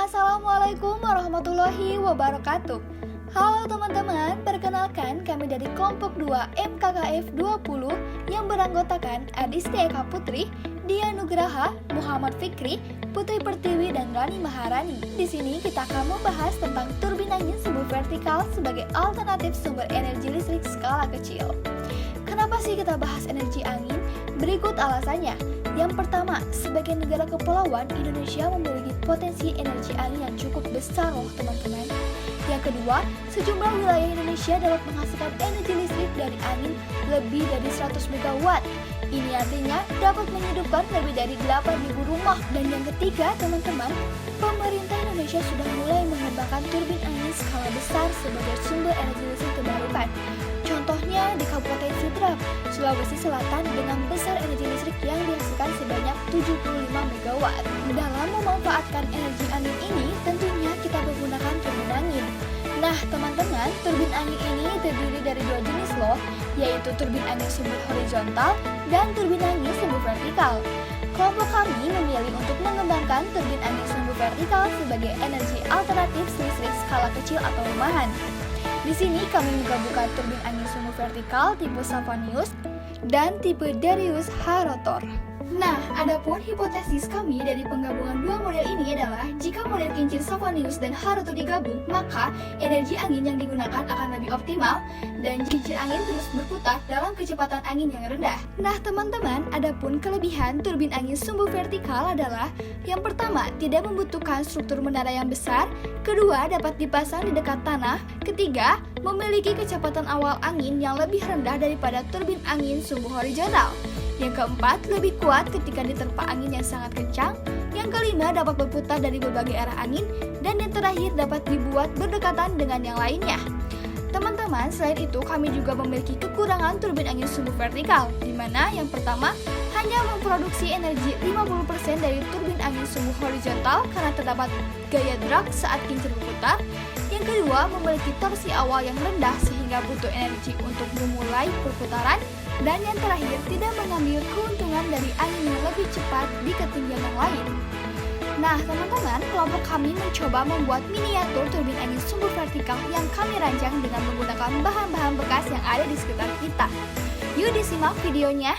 Assalamualaikum warahmatullahi wabarakatuh. Halo teman-teman, perkenalkan kami dari kelompok 2 MKKF 20 yang beranggotakan Adistia Eka Putri, Dia Nugraha, Muhammad Fikri, Putri Pertiwi, dan Rani Maharani. Di sini kita akan membahas tentang turbin angin sumbu vertikal sebagai alternatif sumber energi listrik skala kecil. Kenapa sih kita bahas energi angin? Berikut alasannya. Yang pertama, sebagai negara kepulauan, Indonesia memiliki potensi energi angin yang cukup besar loh teman-teman. Yang kedua, sejumlah wilayah Indonesia dapat menghasilkan energi listrik dari angin lebih dari 100 MW. Ini artinya dapat menghidupkan lebih dari 8.000 rumah. Dan yang ketiga teman-teman, pemerintah Indonesia sudah mulai mengembangkan turbin angin skala besar sebagai sumber energi listrik terbarukan. Contohnya di Kabupaten Sidrap, Sulawesi Selatan dengan besar energi listrik yang dihasilkan sebanyak 75 MW. Dalam memanfaatkan energi angin ini, tentunya kita menggunakan turbin angin. Nah teman-teman, turbin angin ini terdiri dari dua jenis loh, yaitu turbin angin sumbu horizontal dan turbin angin sumbu vertikal. Kelompok kami memilih untuk mengembangkan turbin angin sumbu vertikal sebagai energi alternatif listrik skala kecil atau rumahan. Di sini kami menggabungkan turbin angin sumbu vertikal tipe Savanius dan tipe Darius Harotor. Nah, adapun hipotesis kami dari penggabungan dua model ini adalah jika model kincir Savanius dan Harotor digabung, maka energi angin yang digunakan akan lebih optimal dan kincir angin terus berputar dalam kecepatan angin yang rendah. Nah, teman-teman, adapun kelebihan turbin angin sumbu vertikal adalah yang pertama, tidak membutuhkan struktur menara yang besar, kedua, dapat dipasang di dekat tanah, ketiga, memiliki kecepatan awal angin yang lebih rendah daripada turbin angin sumbu horizontal. Yang keempat, lebih kuat ketika diterpa angin yang sangat kencang. Yang kelima, dapat berputar dari berbagai arah angin. Dan yang terakhir, dapat dibuat berdekatan dengan yang lainnya. Teman-teman, selain itu kami juga memiliki kekurangan turbin angin sumbu vertikal, di mana yang pertama, hanya memproduksi energi 50% dari turbin angin sumbu horizontal karena terdapat gaya drag saat kincir berputar. Yang kedua, memiliki torsi awal yang rendah sehingga butuh energi untuk memulai perputaran. Dan yang terakhir, tidak mengambil keuntungan dari angin yang lebih cepat di ketinggian yang lain. Nah, teman-teman, kelompok kami mencoba membuat miniatur turbin angin sumbu vertikal yang kami rancang dengan menggunakan bahan-bahan bekas yang ada di sekitar kita. Yuk disimak videonya.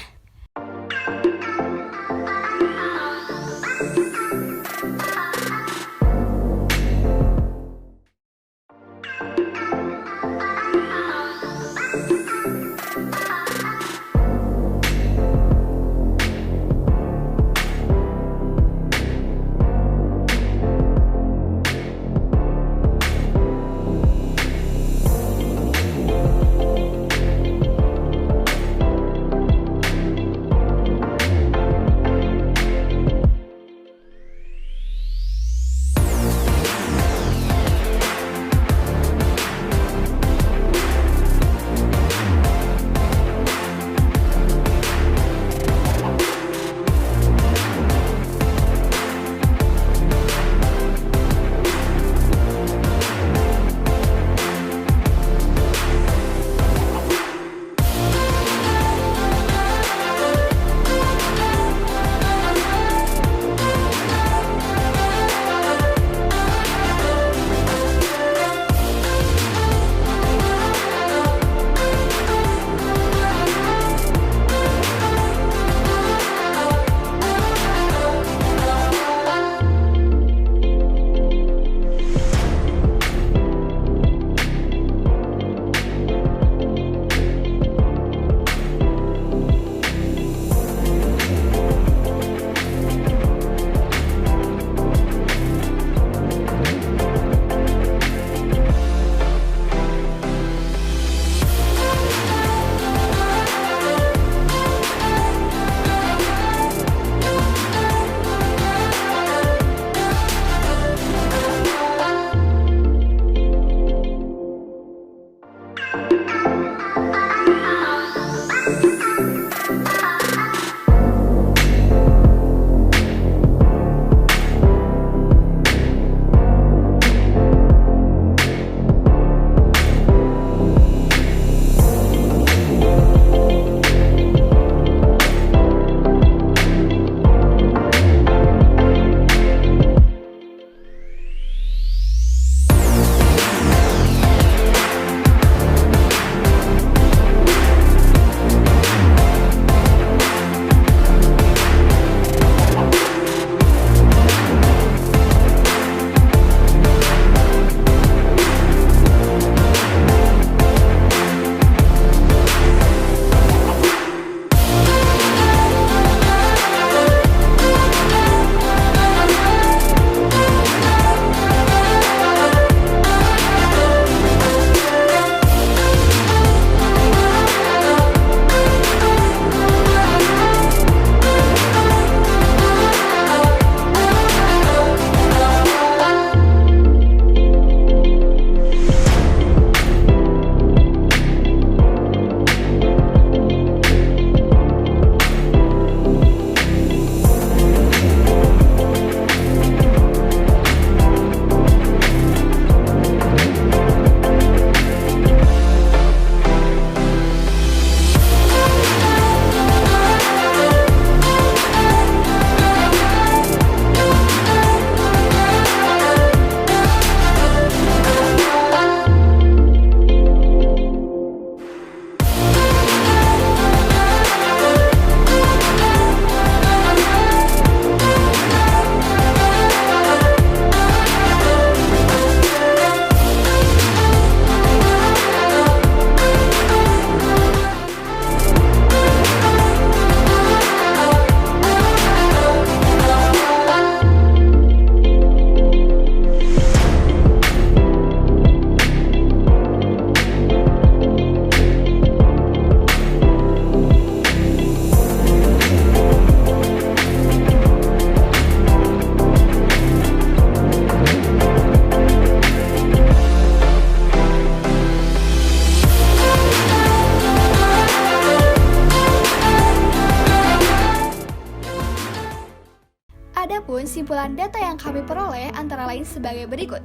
Kesimpulan data yang kami peroleh antara lain sebagai berikut.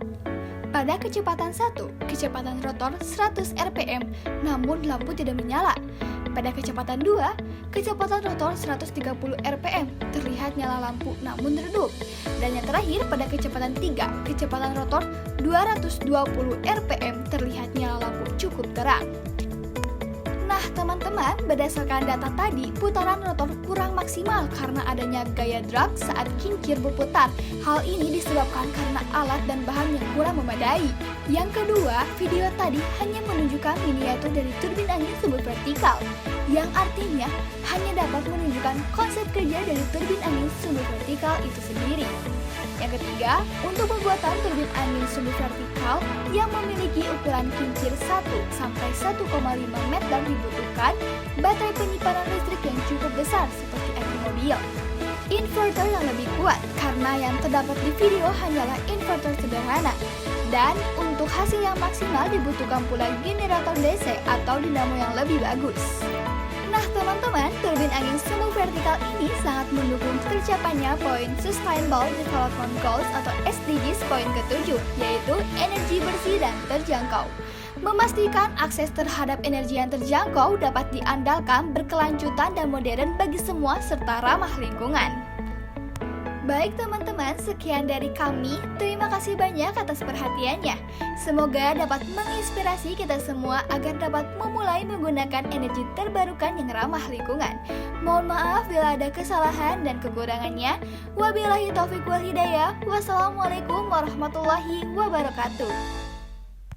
Pada kecepatan 1, kecepatan rotor 100 rpm, namun lampu tidak menyala. Pada kecepatan 2, kecepatan rotor 130 rpm, terlihat nyala lampu namun redup. Dan yang terakhir, pada kecepatan 3, kecepatan rotor 220 rpm, terlihat nyala lampu cukup terang. Nah teman-teman, berdasarkan data tadi, putaran rotor kurang maksimal karena adanya gaya drag saat kincir berputar. Hal ini disebabkan karena alat dan bahan yang kurang memadai. Yang kedua, video tadi hanya menunjukkan miniatur dari turbin angin subvertikal, yang artinya hanya dapat menunjukkan konsep kerja dari turbin angin subvertikal itu sendiri. Yang ketiga, untuk pembuatan turbin angin subvertikal yang memiliki ukuran kincir 1 sampai 1,5 meter dibutuhkan baterai penyimpanan listrik yang cukup besar seperti aki mobil, inverter yang lebih kuat karena yang terdapat di video hanyalah inverter sederhana, dan untuk hasil yang maksimal dibutuhkan pula generator DC atau dinamo yang lebih bagus. Nah teman-teman, turbin angin subvertikal ini sangat mendukung tercapainya poin Sustainable Development Goals atau SDGs poin ke-7, yaitu energi bersih dan terjangkau. Memastikan akses terhadap energi yang terjangkau dapat diandalkan, berkelanjutan dan modern bagi semua serta ramah lingkungan. Baik teman-teman, sekian dari kami. Terima kasih banyak atas perhatiannya. Semoga dapat menginspirasi kita semua agar dapat memulai menggunakan energi terbarukan yang ramah lingkungan. Mohon maaf bila ada kesalahan dan kekurangannya. Wabillahi taufiq wal hidayah. Wassalamualaikum warahmatullahi wabarakatuh.